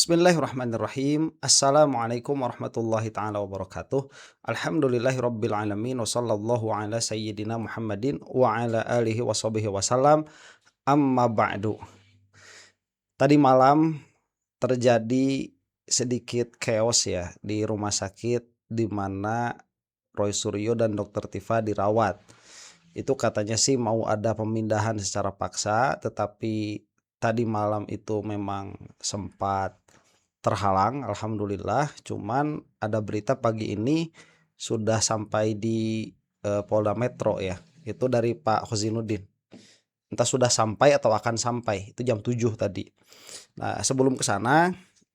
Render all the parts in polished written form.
Bismillahirrahmanirrahim. Assalamualaikum warahmatullahi taala wabarakatuh. Alhamdulillahirabbil alamin wa sallallahu ala sayyidina Muhammadin wa ala alihi washabihi wasallam. Amma ba'du. Tadi malam terjadi sedikit chaos ya di rumah sakit di mana Roy Suryo dan Dr. Tifa dirawat. Itu katanya sih mau ada pemindahan secara paksa, tetapi tadi malam itu memang sempat terhalang, alhamdulillah. Cuman ada berita pagi ini sudah sampai di Polda Metro ya. Itu dari Pak Khozinuddin. Entah sudah sampai atau akan sampai. Itu jam 7 tadi. Nah, sebelum ke sana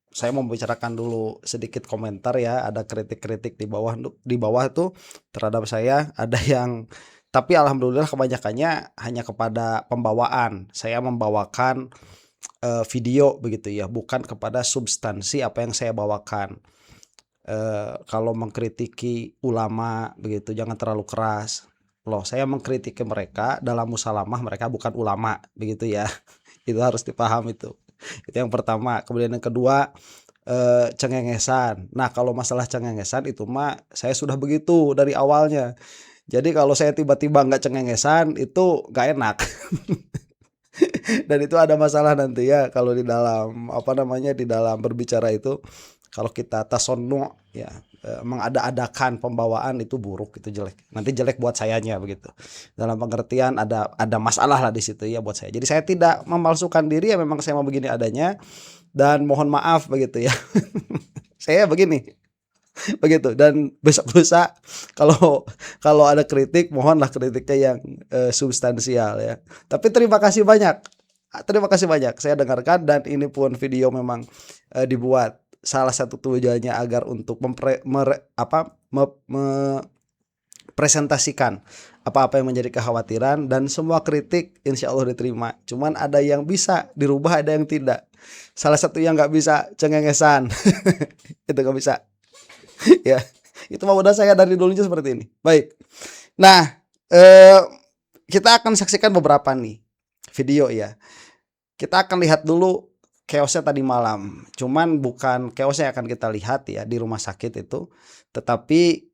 saya mau membicarakan dulu sedikit komentar ya. Ada kritik-kritik di bawah itu terhadap saya, ada yang tapi alhamdulillah kebanyakannya hanya kepada pembawaan. Saya membawakan video begitu ya, bukan kepada substansi apa yang saya bawakan. Kalau mengkritiki ulama begitu jangan terlalu keras. Loh, saya mengkritiki mereka dalam musalamah, mereka bukan ulama begitu ya. Itu harus dipaham itu. Itu yang pertama. Kemudian yang kedua, cengengesan. Nah, kalau masalah cengengesan itu mah saya sudah begitu dari awalnya. Jadi kalau saya tiba-tiba nggak cengengesan itu nggak enak. Dan itu ada masalah nanti ya kalau di dalam di dalam berbicara itu, kalau kita tasonnu ya, mengada-adakan pembawaan itu buruk, itu jelek. Nanti jelek buat sayanya begitu. Dalam pengertian ada masalah lah di situ ya buat saya. Jadi saya tidak memalsukan diri ya, memang saya mau begini adanya dan mohon maaf begitu ya. Saya begini. Begitu, dan besok lusa kalau kalau ada kritik mohonlah kritiknya yang substansial ya. Tapi terima kasih banyak. Terima kasih banyak. Saya dengarkan dan ini pun video memang dibuat salah satu tujuannya agar untuk presentasikan apa-apa yang menjadi kekhawatiran, dan semua kritik insya Allah diterima. Cuman ada yang bisa dirubah, ada yang tidak. Salah satu yang nggak bisa cengengesan. Itu nggak bisa. Ya, itu mah udah saya dari dulunya seperti ini. Baik. Nah, kita akan saksikan beberapa nih video ya. Kita akan lihat dulu chaosnya tadi malam. Cuman bukan chaosnya yang akan kita lihat ya di rumah sakit itu, tetapi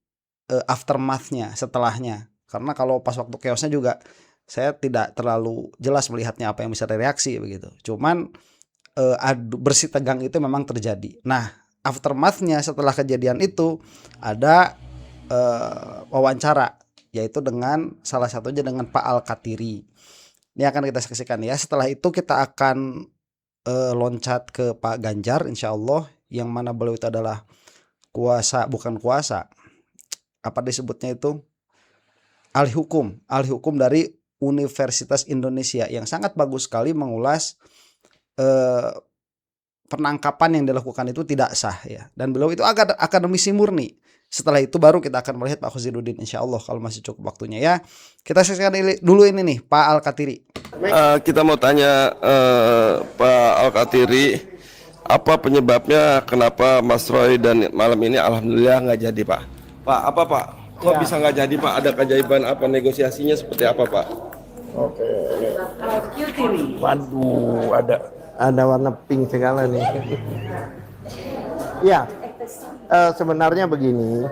aftermath-nya, setelahnya. Karena kalau pas waktu chaosnya juga saya tidak terlalu jelas melihatnya apa yang bisa direaksi begitu. Cuman bersih tegang itu memang terjadi. Nah, aftermath-nya setelah kejadian itu ada wawancara, yaitu dengan salah satunya dengan Pak Al-Katiri. Ini akan kita saksikan ya. Setelah itu kita akan loncat ke Pak Ganjar insya Allah, yang mana beliau itu adalah bukan kuasa, apa disebutnya itu, ahli hukum dari Universitas Indonesia, yang sangat bagus sekali mengulas penangkapan yang dilakukan itu tidak sah ya, dan beliau itu akademisi murni. Setelah itu baru kita akan melihat Pak Khozinuddin insya Allah kalau masih cukup waktunya ya. Kita saksikan dulu ini nih Pak Al-Katiri. Kita mau tanya Pak Al-Katiri, apa penyebabnya kenapa Mas Roy dan malam ini alhamdulillah nggak jadi Pak? Pak, apa Pak? Kok bisa nggak jadi Pak? Ada keajaiban apa, negosiasinya seperti apa Pak? Oke. Waduh, ada warna pink segala nih. Ya, sebenarnya begini.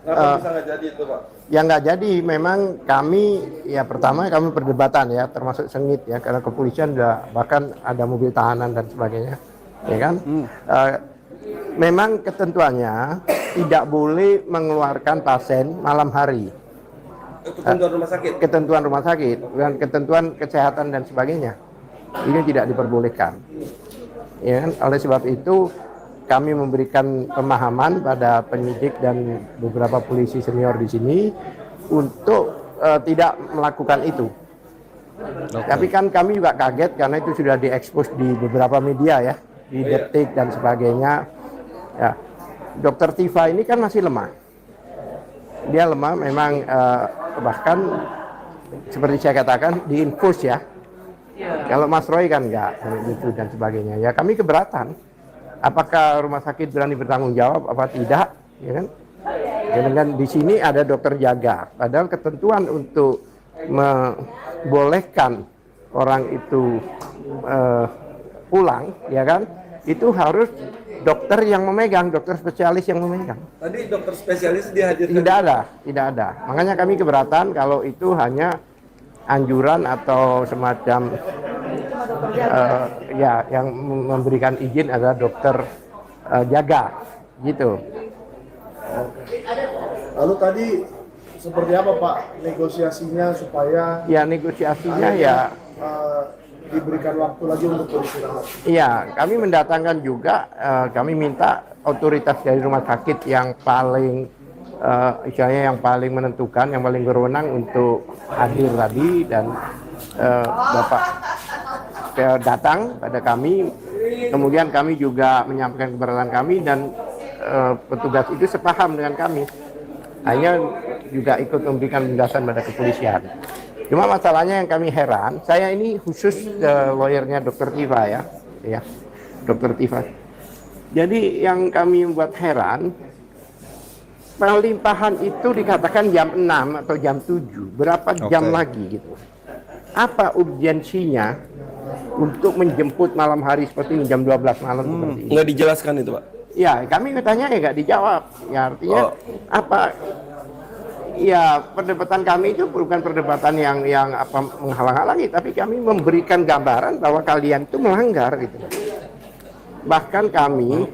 Kenapa bisa nggak jadi itu Pak? Yang nggak jadi memang kami, ya pertama kami perdebatan ya, termasuk sengit ya, karena kepolisian bahkan ada mobil tahanan dan sebagainya, ya kan? Memang ketentuannya tidak boleh mengeluarkan pasien malam hari. Ketentuan rumah sakit? Ketentuan rumah sakit dan ketentuan kesehatan dan sebagainya. Ini tidak diperbolehkan. Ya, oleh sebab itu kami memberikan pemahaman pada penyidik dan beberapa polisi senior di sini untuk tidak melakukan itu. Okay. Tapi kan kami juga kaget karena itu sudah diekspos di beberapa media ya, di Detik dan sebagainya. Ya, Dokter Tifa ini kan masih lemah. Dia lemah memang, bahkan seperti saya katakan diinfus ya. Kalau Mas Roy kan enggak gitu dan sebagainya. Ya kami keberatan. Apakah rumah sakit berani bertanggung jawab apa tidak, ya kan? Ya, dengan di sini ada dokter jaga. Padahal ketentuan untuk membolehkan orang itu pulang, ya kan? Itu harus dokter yang memegang, dokter spesialis yang memegang. Tadi dokter spesialis dihadirkan. Tidak ada. Makanya kami keberatan kalau itu hanya anjuran atau semacam ya yang memberikan izin adalah dokter jaga, gitu. Lalu tadi seperti apa Pak negosiasinya supaya Ya negosiasinya ya. diberikan waktu lagi untuk beristirahat? Iya, kami mendatangkan juga, kami minta otoritas dari rumah sakit yang paling, istilahnya yang paling menentukan, yang paling berwenang untuk hadir tadi, dan Bapak datang pada kami. Kemudian kami juga menyampaikan keberatan kami, dan petugas itu sepaham dengan kami. Hanya juga ikut memberikan penjelasan pada kepolisian. Cuma masalahnya yang kami heran, saya ini khusus lawyernya Dr. Tifa ya, Dr. Tifa. Jadi yang kami buat heran, pelimpahan itu dikatakan jam 6 atau jam 7, berapa jam lagi gitu. Apa urgensinya untuk menjemput malam hari seperti ini, jam 12 malam seperti ini? Nggak dijelaskan itu Pak? Ya, kami bertanya ya nggak dijawab. Ya artinya apa? Ya, perdebatan kami itu bukan perdebatan yang apa menghalang-halangi, tapi kami memberikan gambaran bahwa kalian itu melanggar gitu. Bahkan kami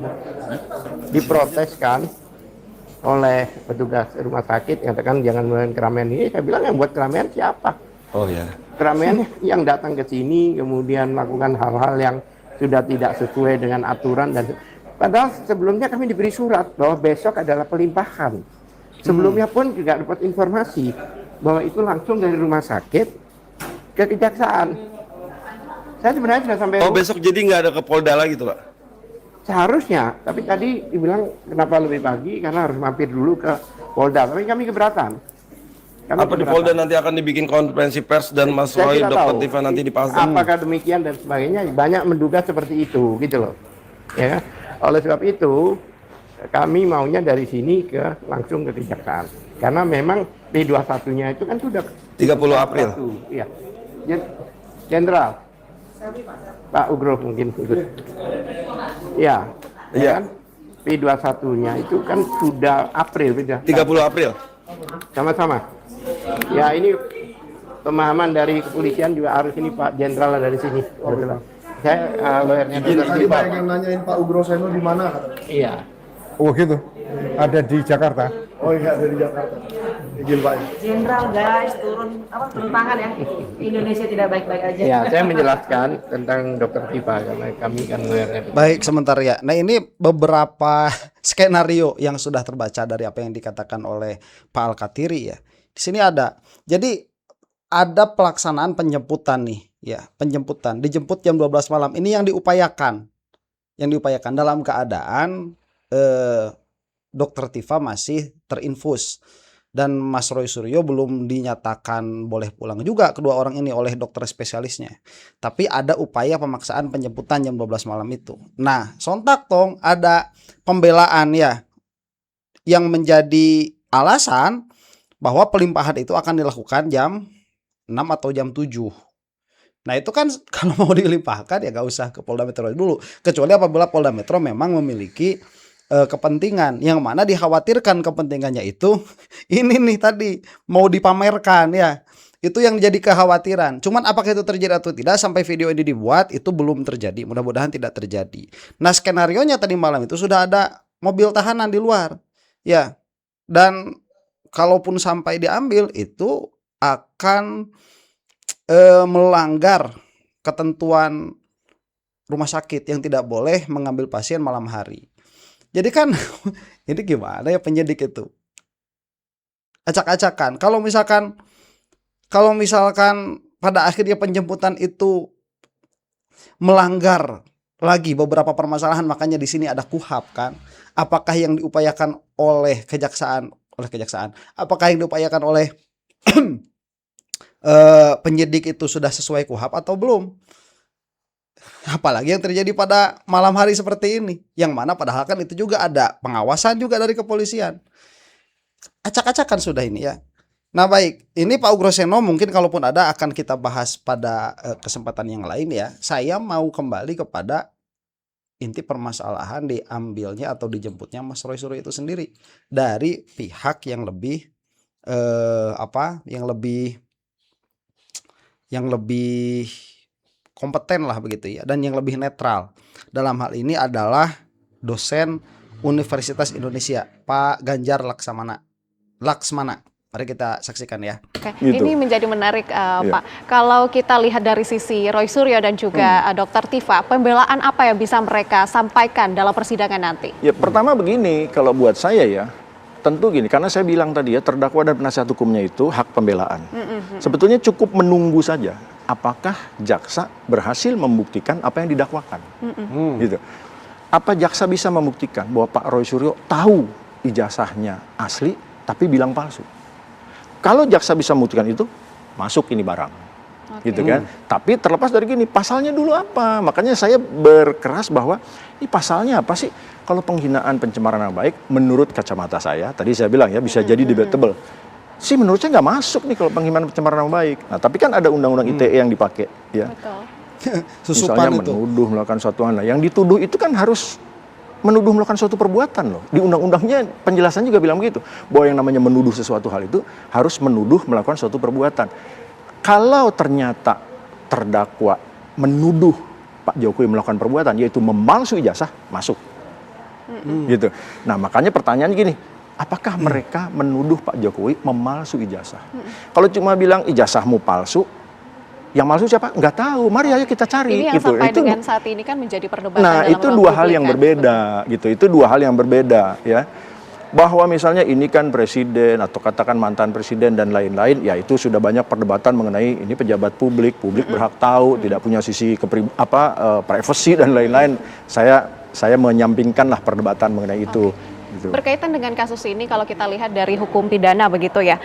diproteskan oleh petugas rumah sakit yang katakan jangan melakukan keramaian ini. Saya bilang yang buat keramaian siapa? Oh ya. Keramaian yang datang ke sini kemudian melakukan hal-hal yang sudah tidak sesuai dengan aturan, dan padahal sebelumnya kami diberi surat bahwa besok adalah pelimpahan. Sebelumnya pun juga dapat informasi bahwa itu langsung dari rumah sakit ke kejaksaan. Saya sebenarnya sudah sampai. Oh besok jadi nggak ada ke Polda lagi tuh Pak? Seharusnya, tapi tadi dibilang kenapa lebih pagi karena harus mampir dulu ke Polda. Tapi kami keberatan. Apa di Polda nanti akan dibikin konferensi pers dan Mas Saya Roy, tidak Dr. tahu Tifa nanti dipasang? apakah demikian dan sebagainya. Banyak menduga seperti itu, gitu loh. Ya, oleh sebab itu kami maunya dari sini langsung ke kejaksaan. Karena memang P21-nya itu kan sudah 30 April. Iya. Jenderal Pak Ugro mungkin ikut. Iya. Iya. Kan? P21-nya itu kan sudah April, beda. 30 April. Sama-sama. Ya, ini pemahaman dari kepolisian juga harus ini Pak Jenderal dari sini. Saya lawyernya Tadi banyak yang nanyain Pak Ugro Seno di mana? Iya. Oh gitu, ada di Jakarta. Oh iya, dari Jakarta. Izin Pak. Jenderal guys, turun tangan ya. Indonesia tidak baik-baik aja. Ya, saya menjelaskan tentang Dr. Tifa karena kami kan lawyernya. Baik, sebentar ya. Nah, ini beberapa skenario yang sudah terbaca dari apa yang dikatakan oleh Pak Al-Katiri ya. Di sini ada. Jadi ada pelaksanaan penjemputan nih, ya, penjemputan. Dijemput jam 12 malam. Ini yang diupayakan. Yang diupayakan dalam keadaan Dr. Tifa masih terinfus dan Mas Roy Suryo belum dinyatakan boleh pulang juga kedua orang ini oleh dokter spesialisnya. Tapi ada upaya pemaksaan penjemputan jam 12 malam itu. Nah, sontak tong ada pembelaan ya yang menjadi alasan bahwa pelimpahan itu akan dilakukan jam 6 atau jam 7. Nah itu kan kalau mau dilimpahkan ya gak usah ke Polda Metro dulu. Kecuali apabila Polda Metro memang memiliki kepentingan yang mana dikhawatirkan kepentingannya itu ini nih tadi mau dipamerkan ya. Itu yang jadi kekhawatiran. Cuman apakah itu terjadi atau tidak sampai video ini dibuat itu belum terjadi. Mudah-mudahan tidak terjadi. Nah skenarionya tadi malam itu sudah ada mobil tahanan di luar. Ya. Dan kalaupun sampai diambil itu akan melanggar ketentuan rumah sakit yang tidak boleh mengambil pasien malam hari. Jadi kan ini gimana ya penyidik itu? Acak-acakan. Kalau misalkan pada akhirnya penjemputan itu melanggar lagi beberapa permasalahan, makanya di sini ada KUHAP kan. Apakah yang diupayakan oleh kejaksaan, apakah yang diupayakan oleh penyidik itu sudah sesuai KUHAP atau belum? Apalagi yang terjadi pada malam hari seperti ini, yang mana padahal kan itu juga ada pengawasan juga dari kepolisian. Acak-acakan sudah ini ya. Nah baik, ini Pak Ugro Seno mungkin kalaupun ada akan kita bahas pada kesempatan yang lain ya. Saya mau kembali kepada inti permasalahan diambilnya atau dijemputnya Mas Roy Suryo itu sendiri dari pihak yang lebih yang lebih kompeten lah begitu ya, dan yang lebih netral. Dalam hal ini adalah dosen Universitas Indonesia, Pak Ganjar Laksmana. Mari kita saksikan ya. Oke, Gitu. ini menjadi menarik Pak. Kalau kita lihat dari sisi Roy Suryo dan juga Dr. Tifa, pembelaan apa yang bisa mereka sampaikan dalam persidangan nanti? Ya pertama begini, kalau buat saya ya, tentu gini, karena saya bilang tadi ya, terdakwa dan penasihat hukumnya itu hak pembelaan. Sebetulnya cukup menunggu saja, apakah jaksa berhasil membuktikan apa yang didakwakan. Gitu. Apa jaksa bisa membuktikan bahwa Pak Roy Suryo tahu ijazahnya asli, tapi bilang palsu? Kalau jaksa bisa membuktikan itu, masuk ini barang. Gitu kan. Tapi terlepas dari gini, pasalnya dulu apa? Makanya saya berkeras bahwa ini pasalnya apa sih? Kalau penghinaan pencemaran nama baik, menurut kacamata saya, tadi saya bilang ya bisa jadi debatable. Sih menurut saya nggak masuk nih kalau penghinaan pencemaran nama baik. Nah tapi kan ada undang-undang ITE yang dipakai. Ya. Betul. Susupan Misalnya itu. menuduh melakukan suatu hal. Nah, yang dituduh itu kan harus menuduh melakukan suatu perbuatan loh. Di undang-undangnya penjelasan juga bilang begitu. Bahwa yang namanya menuduh sesuatu hal itu harus menuduh melakukan suatu perbuatan. Kalau ternyata terdakwa menuduh Pak Jokowi melakukan perbuatan, yaitu memalsu ijazah, masuk. Gitu. Nah makanya pertanyaannya gini, apakah mereka menuduh Pak Jokowi memalsu ijazah? Kalau cuma bilang ijazahmu palsu, yang palsu siapa? Nggak tahu. Mari ayo kita cari. Ini yang gitu. sampai Itu, dengan saat ini kan menjadi perdebatan nah dalam itu ruang dua hal publik yang kan? berbeda, gitu. Itu dua hal yang berbeda, ya. Bahwa misalnya ini kan presiden atau katakan mantan presiden dan lain-lain, ya itu sudah banyak perdebatan mengenai ini pejabat publik berhak tahu, tidak punya sisi privacy dan lain-lain. Saya menyampingkanlah perdebatan mengenai itu. Gitu. Berkaitan dengan kasus ini, kalau kita lihat dari hukum pidana begitu ya,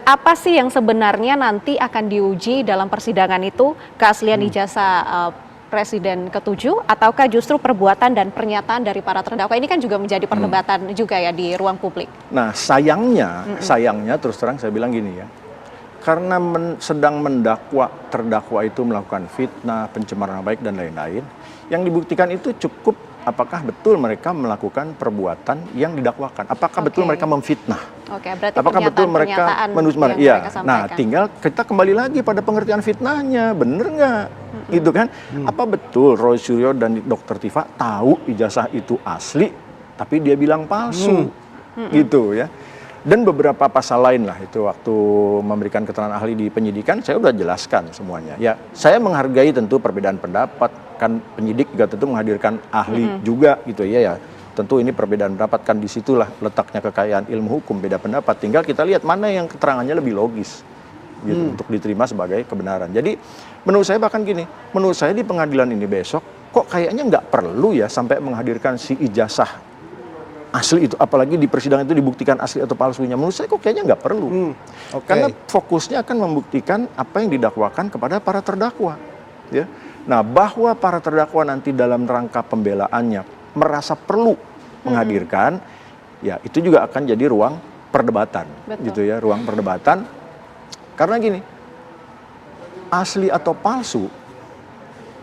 apa sih yang sebenarnya nanti akan diuji dalam persidangan itu? Keaslian ijazah Presiden ke-7 ataukah justru perbuatan dan pernyataan dari para terdakwa? Ini kan juga menjadi perdebatan juga ya di ruang publik. Nah sayangnya terus terang saya bilang gini ya, karena sedang terdakwa itu melakukan fitnah, pencemaran nama baik dan lain-lain, yang dibuktikan itu cukup apakah betul mereka melakukan perbuatan yang didakwakan, apakah betul mereka memfitnah, Berarti apakah betul mereka menuduh. mereka sampaikan. Nah tinggal kita kembali lagi pada pengertian fitnahnya, bener nggak? Gitu kan? Apa betul Roy Suryo dan Dr. Tifa tahu ijazah itu asli, tapi dia bilang palsu, gitu ya? Dan beberapa pasal lain lah itu waktu memberikan keterangan ahli di penyidikan saya udah jelaskan semuanya. Ya, saya menghargai tentu perbedaan pendapat, kan penyidik juga tentu menghadirkan ahli juga gitu ya. Tentu ini perbedaan pendapat, kan disitulah letaknya kekayaan ilmu hukum, beda pendapat. Tinggal kita lihat mana yang keterangannya lebih logis gitu untuk diterima sebagai kebenaran. Jadi menurut saya bahkan gini, menurut saya di pengadilan ini besok kok kayaknya nggak perlu ya sampai menghadirkan si ijazah asli itu, apalagi di persidangan itu dibuktikan asli atau palsunya. Menurut saya kok kayaknya nggak perlu. Karena fokusnya akan membuktikan apa yang didakwakan kepada para terdakwa. Ya. Nah, bahwa para terdakwa nanti dalam rangka pembelaannya merasa perlu menghadirkan, ya itu juga akan jadi ruang perdebatan. Gitu ya, ruang perdebatan. Karena gini, asli atau palsu,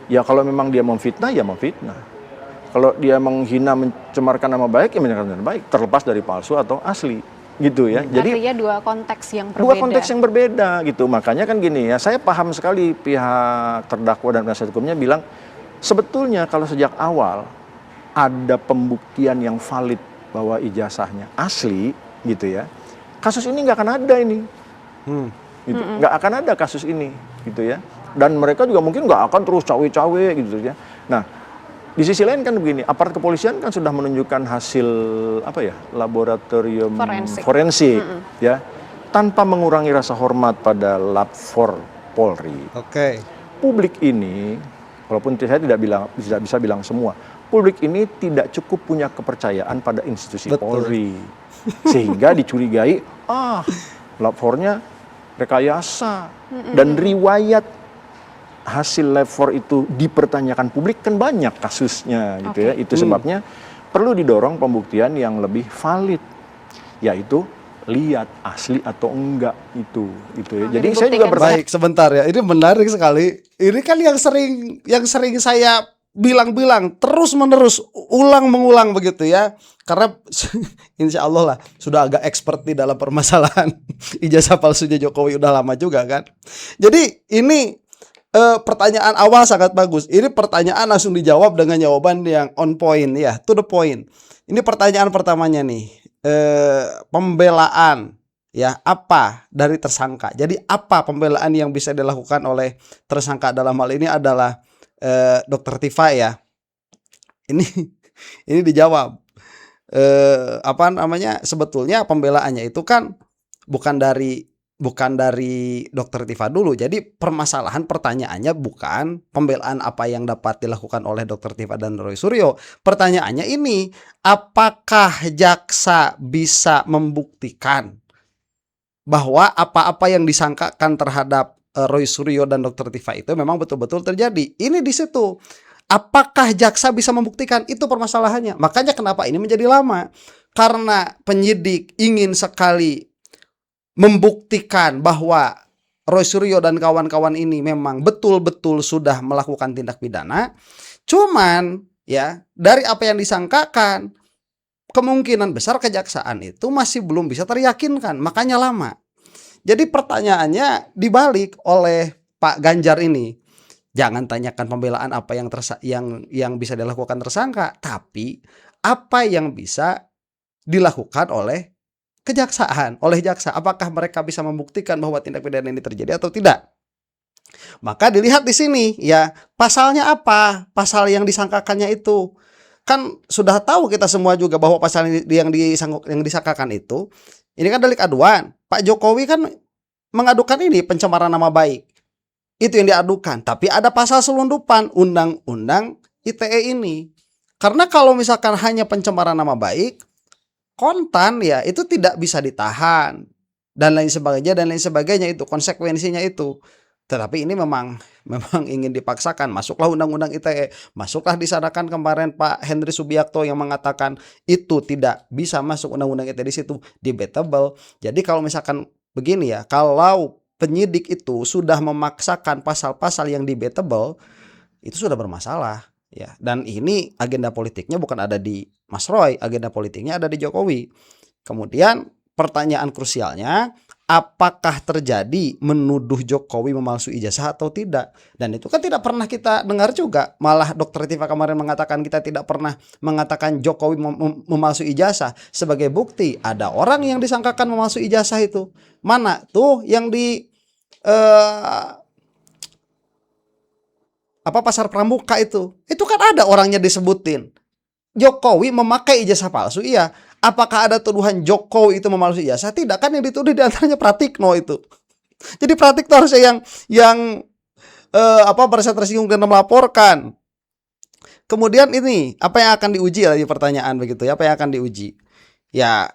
ya kalau memang dia memfitnah, ya memfitnah. Kalau dia menghina, mencemarkan nama baik, ya mencemarkan nama baik, terlepas dari palsu atau asli, gitu ya. Jadi artinya dua konteks yang berbeda. Dua konteks yang berbeda, gitu. Makanya kan gini ya, saya paham sekali pihak terdakwa dan penasihat hukumnya bilang, sebetulnya kalau sejak awal ada pembuktian yang valid bahwa ijazahnya asli, gitu ya, kasus ini nggak akan ada ini. Gitu. Nggak akan ada kasus ini, gitu ya. Dan mereka juga mungkin nggak akan terus cawe-cawe, gitu ya. Nah, di sisi lain kan begini, aparat kepolisian kan sudah menunjukkan hasil laboratorium forensik, ya, tanpa mengurangi rasa hormat pada Lab 4 Polri. Publik ini, walaupun saya tidak bisa bilang semua, publik ini tidak cukup punya kepercayaan pada institusi Polri, sehingga dicurigai, Lab 4-nya rekayasa, dan riwayat hasil Lab 4 itu dipertanyakan publik kan banyak kasusnya, gitu ya. Itu sebabnya perlu didorong pembuktian yang lebih valid, yaitu lihat asli atau enggak itu ya. Jadi saya juga Baik, sebentar ya. Ini menarik sekali. Ini kan yang sering saya bilang-bilang terus-menerus, ulang mengulang begitu ya. Karena insya Allah lah sudah agak expert di dalam permasalahan ijazah palsunya Jokowi, udah lama juga kan. Jadi ini pertanyaan awal sangat bagus. Ini pertanyaan langsung dijawab dengan jawaban yang on point ya, to the point. Ini pertanyaan pertamanya nih, pembelaan ya apa dari tersangka. Jadi apa pembelaan yang bisa dilakukan oleh tersangka dalam hal ini adalah Dokter Tifa ya. Ini dijawab. Apa namanya? Sebetulnya pembelaannya itu kan bukan dari Dokter Tifa dulu. Jadi permasalahan pertanyaannya bukan pembelaan apa yang dapat dilakukan oleh Dokter Tifa dan Roy Suryo. Pertanyaannya ini, apakah jaksa bisa membuktikan bahwa apa-apa yang disangkakan terhadap Roy Suryo dan Dokter Tifa itu memang betul-betul terjadi? Ini di situ. Apakah jaksa bisa membuktikan? Itu permasalahannya. Makanya kenapa ini menjadi lama. Karena penyidik ingin sekali membuktikan bahwa Roy Suryo dan kawan-kawan ini memang betul-betul sudah melakukan tindak pidana. Cuman ya dari apa yang disangkakan, kemungkinan besar kejaksaan itu masih belum bisa teryakinkan. Makanya lama. Jadi pertanyaannya dibalik oleh Pak Ganjar ini. Jangan tanyakan pembelaan apa yang bisa dilakukan tersangka, tapi apa yang bisa dilakukan oleh kejaksaan, oleh jaksa. Apakah mereka bisa membuktikan bahwa tindak pidana ini terjadi atau tidak? Maka dilihat di sini ya, pasalnya apa? Pasal yang disangkakannya itu. Kan sudah tahu kita semua juga bahwa pasal yang disangkakan itu, ini kan delik aduan. Pak Jokowi kan mengadukan ini pencemaran nama baik. Itu yang diadukan. Tapi ada pasal selundupan Undang-Undang ITE ini. Karena kalau misalkan hanya pencemaran nama baik, kontan ya itu tidak bisa ditahan dan lain sebagainya itu konsekuensinya itu. Tetapi ini memang ingin dipaksakan. Masuklah Undang-Undang ITE, masuklah disanakan kemarin Pak Henry Subiakto yang mengatakan itu tidak bisa masuk Undang-Undang ITE, di situ debatable. Jadi kalau misalkan begini ya, kalau penyidik itu sudah memaksakan pasal-pasal yang debatable, itu sudah bermasalah. Ya, dan ini agenda politiknya bukan ada di Mas Roy, agenda politiknya ada di Jokowi. Kemudian pertanyaan krusialnya, apakah terjadi menuduh Jokowi memalsui ijazah atau tidak? Dan itu kan tidak pernah kita dengar juga. Malah Dokter Tifa kemarin mengatakan kita tidak pernah mengatakan Jokowi memalsui ijazah. Sebagai bukti ada orang yang disangkakan memalsui ijazah itu. Mana tuh yang di Pasar Pramuka itu kan ada orangnya disebutin. Jokowi memakai ijazah palsu, iya. Apakah ada tuduhan Jokowi itu memalsui ijazah? Tidak, kan yang dituduh diantaranya Pratikno itu. Jadi Pratikno harusnya yang pada saat tersinggung dan melaporkan. Kemudian ini apa yang akan diuji lagi pertanyaan begitu ya? Apa yang akan diuji? Ya,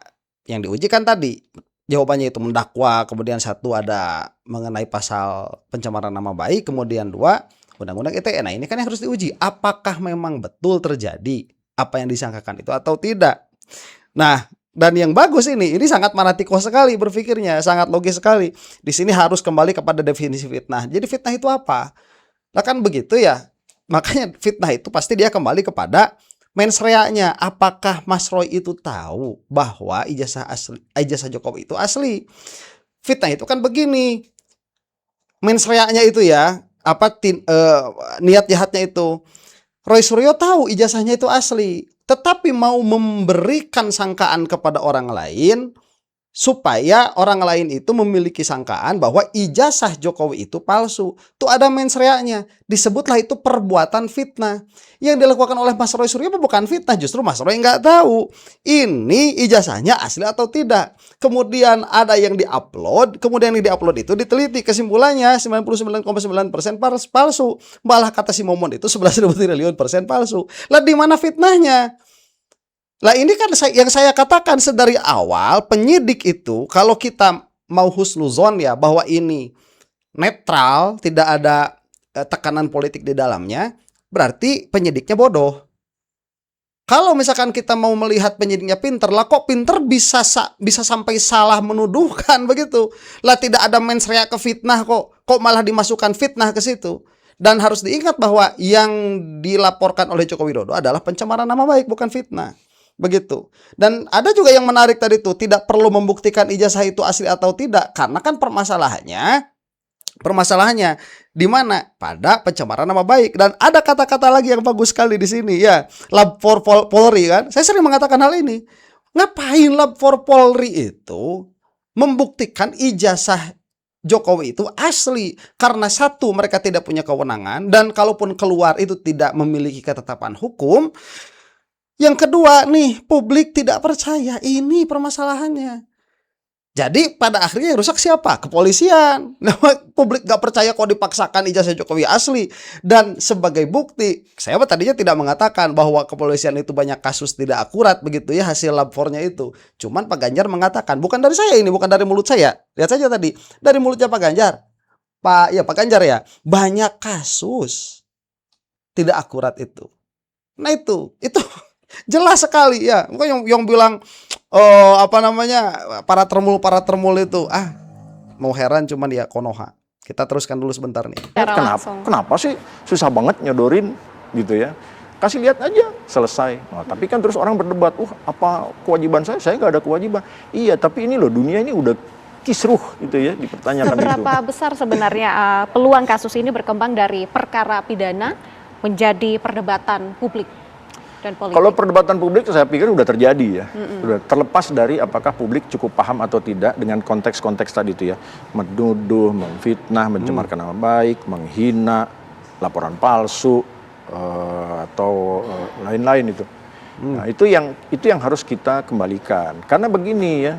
yang diuji kan tadi jawabannya itu mendakwa, kemudian satu ada mengenai pasal pencemaran nama baik, kemudian dua Undang-Undang ITE. Nah ini kan yang harus diuji, apakah memang betul terjadi apa yang disangkakan itu atau tidak. Nah, dan yang bagus ini sangat manatiko sekali berpikirnya, sangat logis sekali. Di sini harus kembali kepada definisi fitnah. Jadi fitnah itu apa? Nah kan begitu ya. Makanya fitnah itu pasti dia kembali kepada mens rea-nya. Apakah Mas Roy itu tahu bahwa ijazah Jokowi itu asli? Fitnah itu kan begini. Mens rea-nya itu ya, niat jahatnya itu. Roy Suryo tahu ijazahnya itu asli, tetapi mau memberikan sangkaan kepada orang lain supaya orang lain itu memiliki sangkaan bahwa ijazah Jokowi itu palsu. Tuh ada mens rea-nya. Disebutlah itu perbuatan fitnah. Yang dilakukan oleh Mas Roy Suryo bukan fitnah, justru Mas Roy nggak tahu ini ijazahnya asli atau tidak. Kemudian ada yang diupload, kemudian yang diupload itu diteliti, kesimpulannya 99,9% palsu. Malah kata si Momon itu 11.000 triliun % palsu. Lah di mana fitnahnya? Lah ini kan yang saya katakan sedari awal, penyidik itu kalau kita mau husnuzon ya bahwa ini netral, tidak ada tekanan politik di dalamnya, berarti penyidiknya bodoh. Kalau misalkan kita mau melihat penyidiknya pinter, lah kok pinter bisa sampai salah menuduhkan begitu. Lah tidak ada mens rea ke fitnah kok malah dimasukkan fitnah ke situ. Dan harus diingat bahwa yang dilaporkan oleh Joko Widodo adalah pencemaran nama baik, bukan fitnah. Begitu. Dan ada juga yang menarik tadi tuh, tidak perlu membuktikan ijazah itu asli atau tidak, karena kan permasalahannya di mana? Pada pencemaran nama baik. Dan ada kata-kata lagi yang bagus sekali di sini ya. Lab for Polri kan. Saya sering mengatakan hal ini. Ngapain Lab for Polri itu membuktikan ijazah Jokowi itu asli? Karena satu, mereka tidak punya kewenangan, dan kalaupun keluar itu tidak memiliki ketetapan hukum. Yang kedua nih, publik tidak percaya. Ini permasalahannya. Jadi pada akhirnya yang rusak siapa? Kepolisian. Nah, publik gak percaya kalau dipaksakan ijazah Jokowi asli. Dan sebagai bukti, saya tadinya tidak mengatakan bahwa kepolisian itu banyak kasus tidak akurat begitu ya hasil lab 4-nya itu. Cuman Pak Ganjar mengatakan, bukan dari saya ini, bukan dari mulut saya. Lihat saja tadi, dari mulutnya Pak Ganjar. Pak Ganjar ya, banyak kasus tidak akurat itu. Nah itu jelas sekali ya. Mungkin yang bilang para termul itu mau heran, cuman ya Konoha. Kita teruskan dulu sebentar nih. Kenapa sih susah banget nyodorin gitu ya? Kasih lihat aja, selesai. Nah, tapi kan terus orang berdebat, apa kewajiban saya? Saya nggak ada kewajiban. Iya, tapi ini loh, dunia ini udah kisruh gitu ya, dipertanyakan. Seberapa besar sebenarnya peluang kasus ini berkembang dari perkara pidana menjadi perdebatan publik dan politik? Kalau perdebatan publik saya pikir udah terjadi ya. Udah terlepas dari apakah publik cukup paham atau tidak dengan konteks-konteks tadi itu ya. Menuduh, memfitnah, mencemarkan nama baik, menghina, laporan palsu, atau lain-lain itu. Nah, itu yang harus kita kembalikan. Karena begini ya,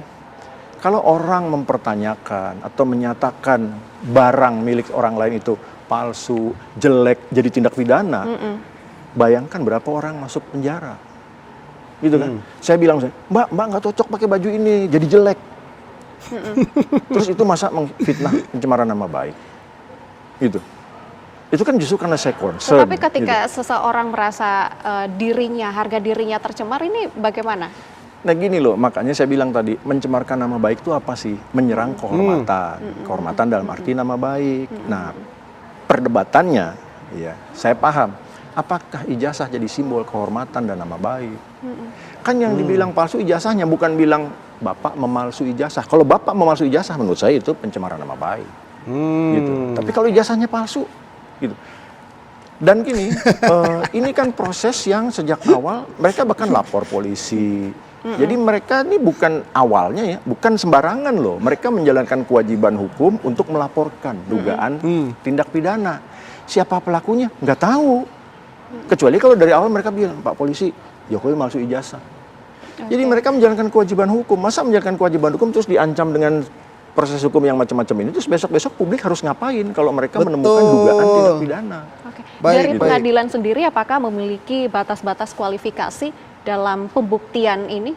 kalau orang mempertanyakan atau menyatakan barang milik orang lain itu palsu, jelek, jadi tindak pidana, bayangkan berapa orang masuk penjara, gitu kan? Saya bilang, Mbak nggak cocok pakai baju ini, jadi jelek. Terus itu masa memfitnah, pencemaran nama baik, gitu. Itu kan justru karena saya concern. Tapi ketika seseorang merasa harga dirinya tercemar, ini bagaimana? Nah gini loh, makanya saya bilang tadi, mencemarkan nama baik itu apa sih? Menyerang kehormatan, kehormatan dalam arti nama baik. Nah, perdebatannya, ya saya paham. Apakah ijazah jadi simbol kehormatan dan nama baik? Kan yang dibilang palsu ijazahnya, bukan bilang Bapak memalsu ijazah. Kalau Bapak memalsu ijazah, menurut saya itu pencemaran nama baik. Gitu. Tapi kalau ijazahnya palsu, gitu. Dan gini, ini kan proses yang sejak awal mereka bahkan lapor polisi. Jadi mereka ini bukan awalnya ya, bukan sembarangan loh. Mereka menjalankan kewajiban hukum untuk melaporkan dugaan tindak pidana. Siapa pelakunya? Nggak tahu. Kecuali kalau dari awal mereka bilang, Pak polisi, Jokowi malsu ijazah. Jadi mereka menjalankan kewajiban hukum. Masa menjalankan kewajiban hukum terus diancam dengan proses hukum yang macam-macam ini? Terus besok-besok publik harus ngapain kalau mereka menemukan dugaan tindak pidana? Dari pengadilan sendiri apakah memiliki batas-batas kualifikasi dalam pembuktian ini?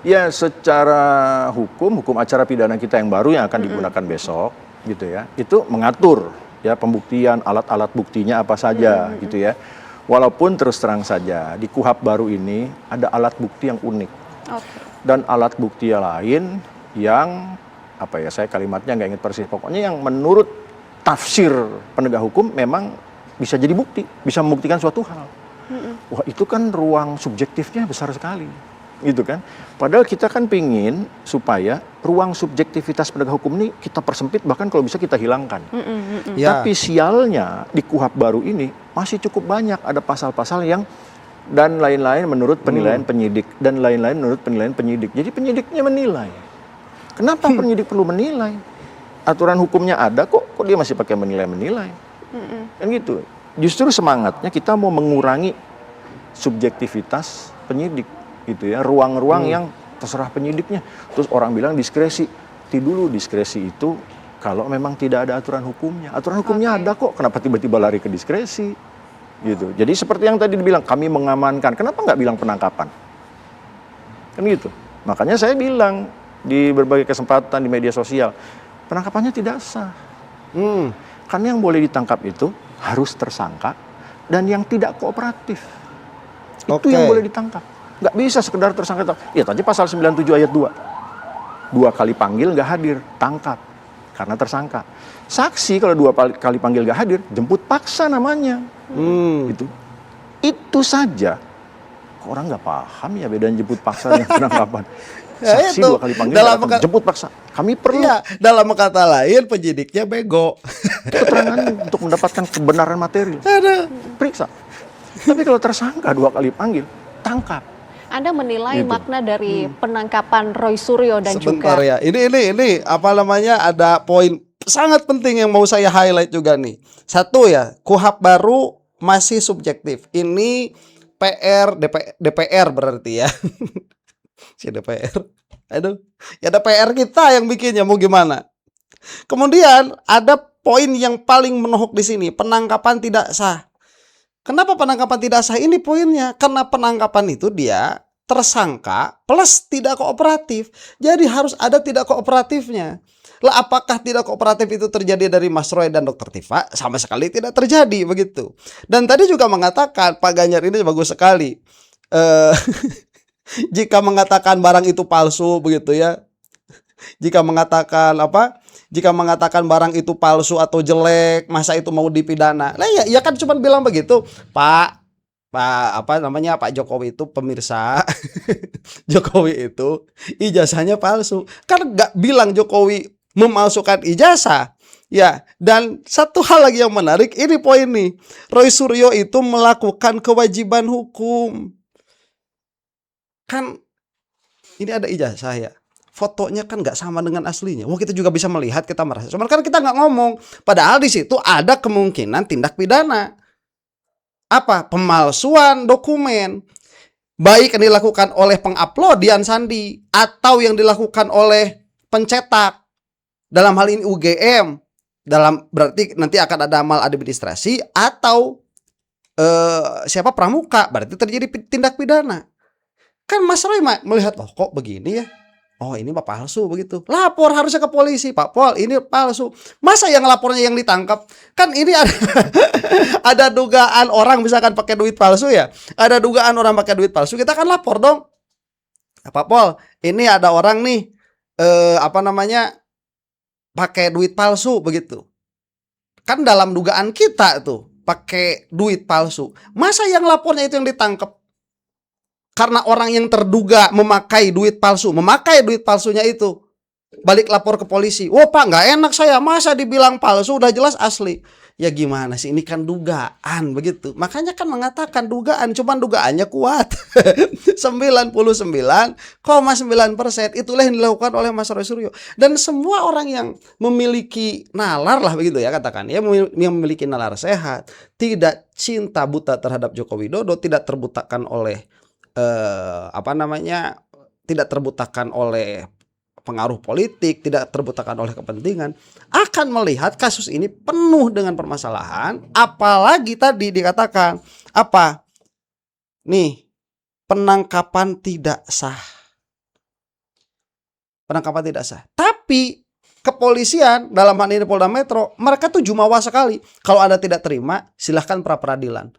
Ya, secara hukum acara pidana kita yang baru yang akan digunakan besok, gitu ya, itu mengatur ya pembuktian, alat-alat buktinya apa saja, gitu ya. Walaupun terus terang saja di KUHP baru ini ada alat bukti yang unik, dan alat bukti yang lain yang saya kalimatnya nggak ingat persis, pokoknya yang menurut tafsir penegak hukum memang bisa jadi bukti, bisa membuktikan suatu hal. Wah, itu kan ruang subjektifnya besar sekali, gitu kan. Padahal kita kan pingin supaya ruang subjektivitas penegak hukum ini kita persempit, bahkan kalau bisa kita hilangkan. Tapi sialnya di KUHP baru ini masih cukup banyak ada pasal-pasal yang dan lain-lain menurut penilaian penyidik dan lain-lain menurut penilaian penyidik. Jadi penyidiknya menilai. Kenapa penyidik perlu menilai? Aturan hukumnya ada kok dia masih pakai menilai-menilai? Kan gitu. Justru semangatnya kita mau mengurangi subjektivitas penyidik, gitu ya. Ruang-ruang yang terserah penyidiknya. Terus orang bilang diskresi. Dulu diskresi itu kalau memang tidak ada aturan hukumnya. Aturan hukumnya ada kok, kenapa tiba-tiba lari ke diskresi? Gitu. Jadi seperti yang tadi dibilang, kami mengamankan. Kenapa nggak bilang penangkapan? Kan gitu. Makanya saya bilang di berbagai kesempatan di media sosial, penangkapannya tidak sah. Karena yang boleh ditangkap itu harus tersangka dan yang tidak kooperatif. Itu yang boleh ditangkap. Nggak bisa sekedar tersangka. Ya tadi pasal 97 ayat 2. 2 kali panggil nggak hadir, tangkap. karena tersangka. Saksi kalau 2 kali panggil gak hadir, jemput paksa namanya. Itu saja. Kok orang nggak paham ya bedanya jemput paksa dan penangkapan. Saksi itu, 2 kali panggil dalam datang, jemput paksa. Kami perlu dalam kata lain penyidiknya bego. keterangan untuk mendapatkan kebenaran materi. Periksa. Tapi kalau tersangka 2 kali panggil, tangkap. Anda menilai makna dari penangkapan Roy Suryo dan Sebentar juga ya. Ini apa namanya, ada poin sangat penting yang mau saya highlight juga nih. Satu ya, KUHP baru masih subjektif. Ini PR DPR berarti ya. Si DPR. Aduh, ya DPR kita yang bikinnya, mau gimana? Kemudian ada poin yang paling menohok di sini, penangkapan tidak sah. Kenapa penangkapan tidak sah? Ini poinnya. Karena penangkapan itu dia tersangka plus tidak kooperatif. Jadi harus ada tidak kooperatifnya. Lah apakah tidak kooperatif itu terjadi dari Mas Roy dan Dr. Tifa? Sama sekali tidak terjadi begitu. Dan tadi juga mengatakan Pak Ganjar ini bagus sekali. Jika mengatakan barang itu palsu begitu ya. Jika mengatakan Jika mengatakan barang itu palsu atau jelek, masa itu mau dipidana? Nah ya kan cuma bilang begitu, Pak Jokowi itu pemirsa. Jokowi itu ijazahnya palsu. Kan nggak bilang Jokowi memalsukan ijazah. Ya, dan satu hal lagi yang menarik, ini poin nih. Roy Suryo itu melakukan kewajiban hukum. Kan ini ada ijazah ya. Fotonya kan nggak sama dengan aslinya. Wah, kita juga bisa melihat, kita merasa. Cuman kan kita nggak ngomong. Padahal di situ ada kemungkinan tindak pidana. Apa? Pemalsuan dokumen. Baik yang dilakukan oleh pengupload Dian Sandi atau yang dilakukan oleh pencetak. Dalam hal ini UGM. Berarti nanti akan ada amal administrasi atau siapa pramuka. Berarti terjadi tindak pidana. Kan Mas Roy melihat, loh kok begini ya? Oh ini mah palsu begitu. Lapor harusnya ke polisi, Pak Pol, ini palsu. Masa yang lapornya yang ditangkap? Kan ini ada ada dugaan orang misalkan pakai duit palsu ya. Ada dugaan orang pakai duit palsu, kita kan lapor dong. Pak Pol, ini ada orang nih pakai duit palsu begitu. Kan dalam dugaan kita tuh pakai duit palsu. Masa yang lapornya itu yang ditangkap? Karena orang yang terduga memakai duit palsunya itu balik lapor ke polisi. Oh Pak, nggak enak saya, masa dibilang palsu, udah jelas asli. Ya gimana sih, ini kan dugaan begitu. Makanya kan mengatakan dugaan, cuman dugaannya kuat. 99,9% itulah yang dilakukan oleh Mas Roy Suryo. Dan semua orang yang memiliki nalar lah begitu ya, katakan ya, yang memiliki nalar sehat, tidak cinta buta terhadap Joko Widodo, tidak terbutakan oleh tidak terbutakan oleh pengaruh politik, tidak terbutakan oleh kepentingan, akan melihat kasus ini penuh dengan permasalahan. Apalagi tadi dikatakan apa? Nih, penangkapan tidak sah. Penangkapan tidak sah. Tapi kepolisian dalam hal ini Polda Metro, mereka tuh jumawa sekali. Kalau Anda tidak terima, silahkan pra peradilan.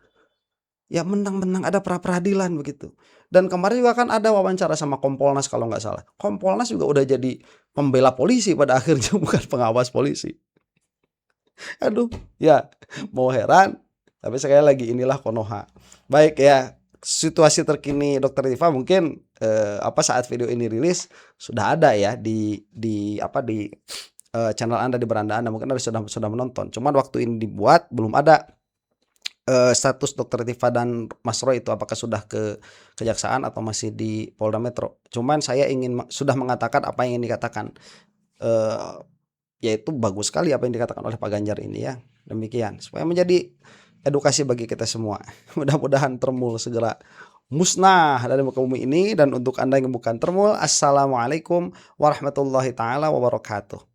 Ya menang-menang ada pra peradilan begitu. Dan kemarin juga kan ada wawancara sama Kompolnas kalau nggak salah. Kompolnas juga udah jadi pembela polisi pada akhirnya, bukan pengawas polisi. Aduh, ya mau heran. Tapi sekali lagi inilah Konoha. Baik ya, situasi terkini Dr. Tifa mungkin saat video ini rilis sudah ada ya di channel Anda, di beranda Anda, mungkin Anda sudah menonton. Cuman waktu ini dibuat belum ada status Dr. Tifa dan Mas Roy itu apakah sudah ke kejaksaan atau masih di Polda Metro. Cuman saya sudah mengatakan apa yang dikatakan, yaitu bagus sekali apa yang dikatakan oleh Pak Ganjar ini ya. Demikian supaya menjadi edukasi bagi kita semua. Mudah-mudahan Termul segera musnah dari muka bumi ini. Dan untuk Anda yang bukan Termul, assalamualaikum warahmatullahi taala wabarakatuh.